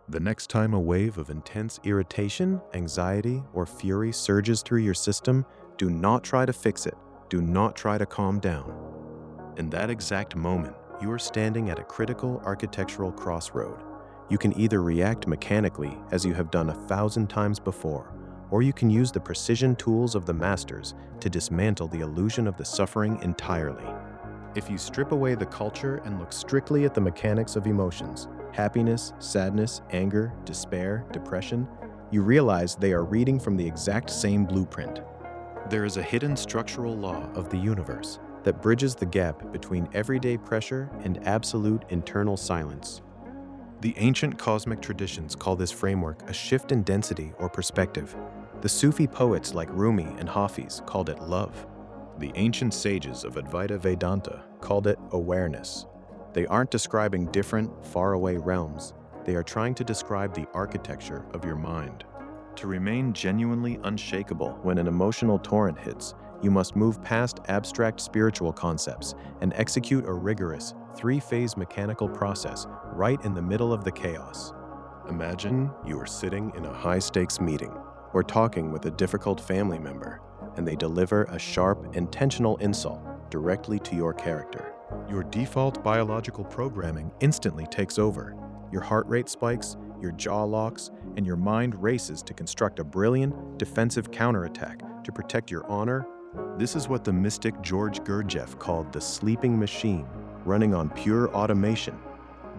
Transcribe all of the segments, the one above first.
The next time a wave of intense irritation, anxiety, or fury surges through your system, do not try to fix it. Do not try to calm down. In that exact moment, you are standing at a critical architectural crossroad. You can either react mechanically, as you have done 1,000 times before, or you can use the precision tools of the masters to dismantle the illusion of the suffering entirely. If you strip away the culture and look strictly at the mechanics of emotions, happiness, sadness, anger, despair, depression, you realize they are reading from the exact same blueprint. There is a hidden structural law of the universe that bridges the gap between everyday pressure and absolute internal silence. The ancient cosmic traditions call this framework a shift in density or perspective. The Sufi poets like Rumi and Hafiz called it love. The ancient sages of Advaita Vedanta called it awareness. They aren't describing different, faraway realms. They are trying to describe the architecture of your mind. To remain genuinely unshakable when an emotional torrent hits, you must move past abstract spiritual concepts and execute a rigorous, three-phase mechanical process right in the middle of the chaos. Imagine you are sitting in a high-stakes meeting or talking with a difficult family member, and they deliver a sharp, intentional insult directly to your character. Your default biological programming instantly takes over. Your heart rate spikes, your jaw locks, and your mind races to construct a brilliant, defensive counterattack to protect your honor. This is what the mystic George Gurdjieff called the sleeping machine, running on pure automation.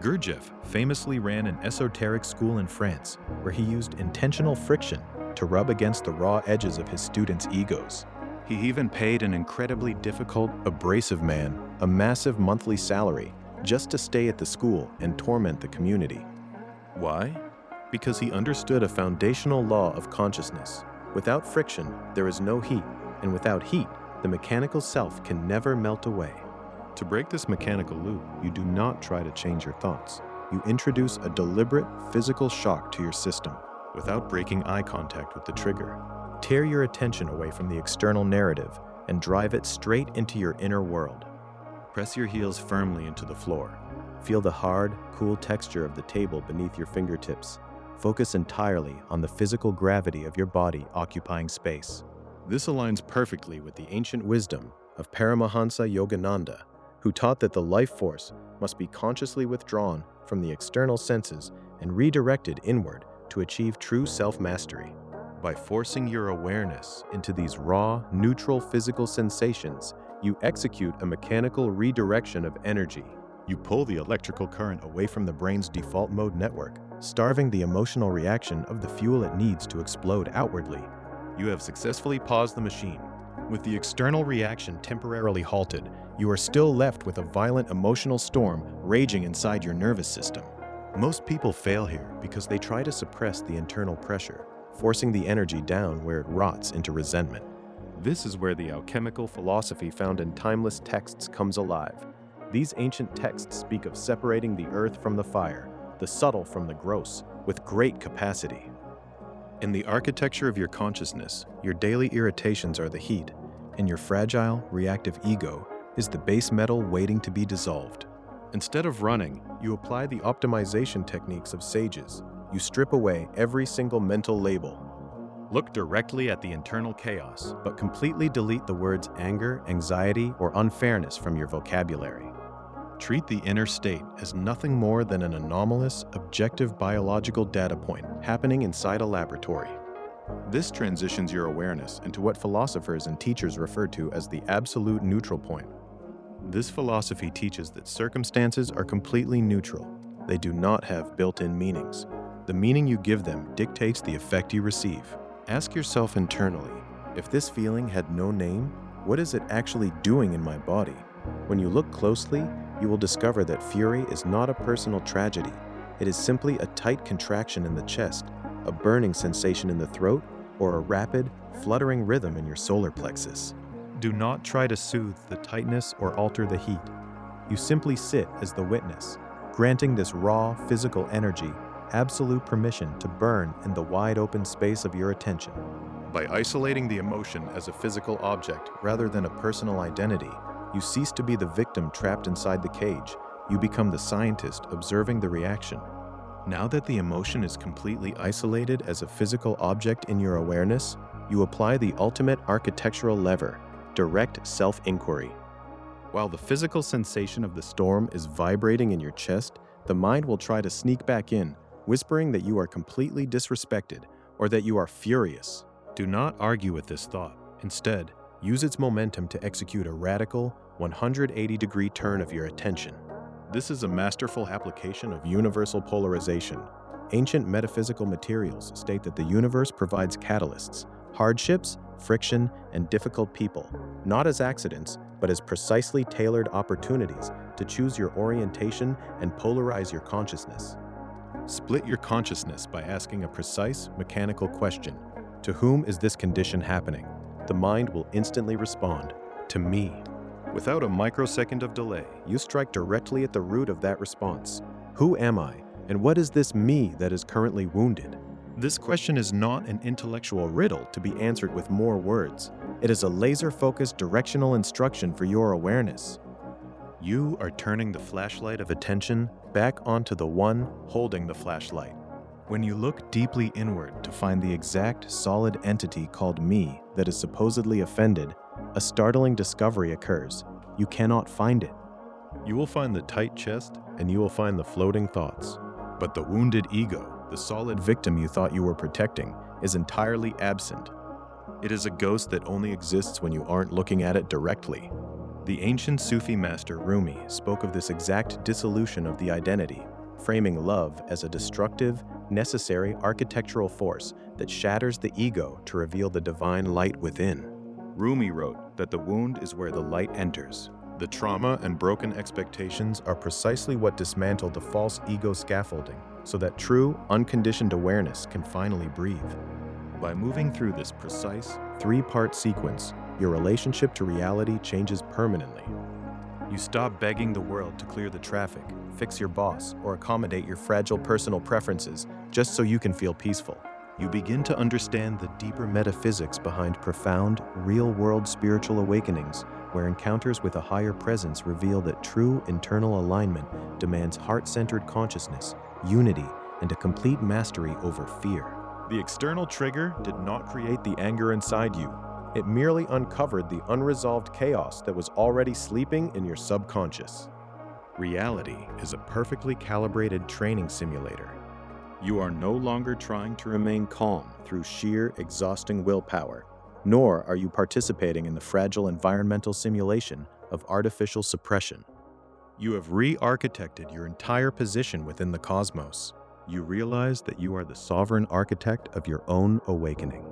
Gurdjieff famously ran an esoteric school in France, where he used intentional friction to rub against the raw edges of his students' egos. He even paid an incredibly difficult, abrasive man a massive monthly salary just to stay at the school and torment the community. Why? Because he understood a foundational law of consciousness. Without friction, there is no heat, and without heat, the mechanical self can never melt away. To break this mechanical loop, you do not try to change your thoughts. You introduce a deliberate physical shock to your system without breaking eye contact with the trigger. Tear your attention away from the external narrative and drive it straight into your inner world. Press your heels firmly into the floor. Feel the hard, cool texture of the table beneath your fingertips. Focus entirely on the physical gravity of your body occupying space. This aligns perfectly with the ancient wisdom of Paramahansa Yogananda, who taught that the life force must be consciously withdrawn from the external senses and redirected inward to achieve true self-mastery. By forcing your awareness into these raw, neutral physical sensations, you execute a mechanical redirection of energy. You pull the electrical current away from the brain's default mode network, starving the emotional reaction of the fuel it needs to explode outwardly. You have successfully paused the machine. With the external reaction temporarily halted, you are still left with a violent emotional storm raging inside your nervous system. Most people fail here because they try to suppress the internal pressure, forcing the energy down where it rots into resentment. This is where the alchemical philosophy found in timeless texts comes alive. These ancient texts speak of separating the earth from the fire, the subtle from the gross, with great capacity. In the architecture of your consciousness, your daily irritations are the heat, and your fragile, reactive ego is the base metal waiting to be dissolved. Instead of running, you apply the optimization techniques of sages. You strip away every single mental label. Look directly at the internal chaos, but completely delete the words anger, anxiety, or unfairness from your vocabulary. Treat the inner state as nothing more than an anomalous, objective biological data point happening inside a laboratory. This transitions your awareness into what philosophers and teachers refer to as the absolute neutral point. This philosophy teaches that circumstances are completely neutral. They do not have built-in meanings. The meaning you give them dictates the effect you receive. Ask yourself internally, if this feeling had no name, what is it actually doing in my body? When you look closely, you will discover that fury is not a personal tragedy. It is simply a tight contraction in the chest, a burning sensation in the throat, or a rapid, fluttering rhythm in your solar plexus. Do not try to soothe the tightness or alter the heat. You simply sit as the witness, granting this raw, physical energy absolute permission to burn in the wide open space of your attention. By isolating the emotion as a physical object rather than a personal identity, you cease to be the victim trapped inside the cage. You become the scientist observing the reaction. Now that the emotion is completely isolated as a physical object in your awareness, you apply the ultimate architectural lever, direct self-inquiry. While the physical sensation of the storm is vibrating in your chest, the mind will try to sneak back in, whispering that you are completely disrespected or that you are furious. Do not argue with this thought. Instead, use its momentum to execute a radical, 180-degree turn of your attention. This is a masterful application of universal polarization. Ancient metaphysical materials state that the universe provides catalysts, hardships, friction, and difficult people, not as accidents, but as precisely tailored opportunities to choose your orientation and polarize your consciousness. Split your consciousness by asking a precise, mechanical question. To whom is this condition happening? The mind will instantly respond, to me. Without a microsecond of delay, you strike directly at the root of that response. Who am I, and what is this me that is currently wounded? This question is not an intellectual riddle to be answered with more words. It is a laser-focused directional instruction for your awareness. You are turning the flashlight of attention back onto the one holding the flashlight. When you look deeply inward to find the exact solid entity called me that is supposedly offended, a startling discovery occurs. You cannot find it. You will find the tight chest and you will find the floating thoughts. But the wounded ego, the solid victim you thought you were protecting, is entirely absent. It is a ghost that only exists when you aren't looking at it directly. The ancient Sufi master Rumi spoke of this exact dissolution of the identity, framing love as a destructive, necessary architectural force that shatters the ego to reveal the divine light within. Rumi wrote that the wound is where the light enters. The trauma and broken expectations are precisely what dismantle the false ego scaffolding, so that true, unconditioned awareness can finally breathe. By moving through this precise, three-part sequence, your relationship to reality changes permanently. You stop begging the world to clear the traffic, fix your boss, or accommodate your fragile personal preferences just so you can feel peaceful. You begin to understand the deeper metaphysics behind profound, real-world spiritual awakenings, where encounters with a higher presence reveal that true internal alignment demands heart-centered consciousness, unity, and a complete mastery over fear. The external trigger did not create the anger inside you. It merely uncovered the unresolved chaos that was already sleeping in your subconscious. Reality is a perfectly calibrated training simulator. You are no longer trying to remain calm through sheer, exhausting willpower, nor are you participating in the fragile environmental simulation of artificial suppression. You have re-architected your entire position within the cosmos. You realize that you are the sovereign architect of your own awakening.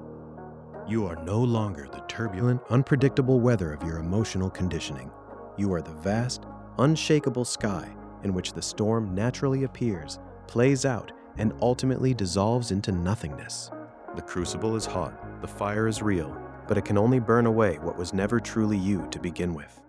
You are no longer the turbulent, unpredictable weather of your emotional conditioning. You are the vast, unshakable sky in which the storm naturally appears, plays out, and ultimately dissolves into nothingness. The crucible is hot, the fire is real, but it can only burn away what was never truly you to begin with.